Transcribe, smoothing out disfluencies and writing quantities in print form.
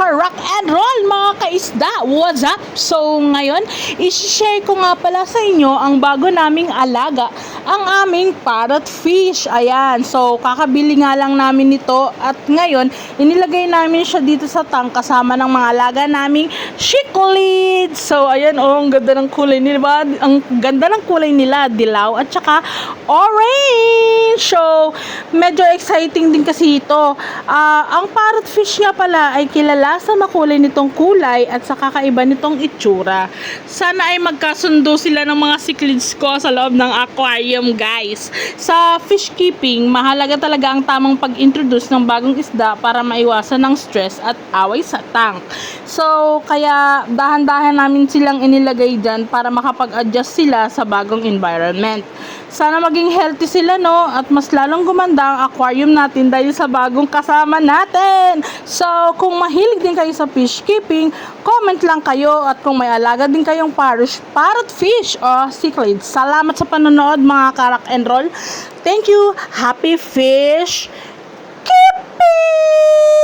ka-rock and roll mga kaisda. What's up? So ngayon, isi-share ko nga pala sa inyo ang bago naming alaga, ang aming parrot fish. Ayan, so kakabili nga lang namin nito at ngayon, inilagay namin siya dito sa tank kasama ng mga alaga naming cichlids. So ayan, oh, ang ganda ng kulay nila. Ang ganda ng kulay nila, dilaw at saka orange. So medyo exciting din kasi ito. Ang parrot fish nga pala ay kilala sa makulay nitong kulay at sa kakaiba nitong itsura. Sana ay magkasundo sila ng mga cichlids ko sa loob ng aquarium, guys. Sa fish keeping, mahalaga talaga ang tamang pag-introduce ng bagong isda para maiwasan ng stress at away sa tank. So, kaya dahan-dahan namin silang inilagay dyan para makapag-adjust sila sa bagong environment. Sana maging healthy sila, no? At mas lalong gumanda ang aquarium natin dahil sa bagong kasama natin. So, kung mahilig din kayo sa fish keeping, comment lang kayo. At kung may alaga din kayong parrot fish o cichlids, salamat sa panonood mga ka-rock and roll. Thank you. Happy fish keeping!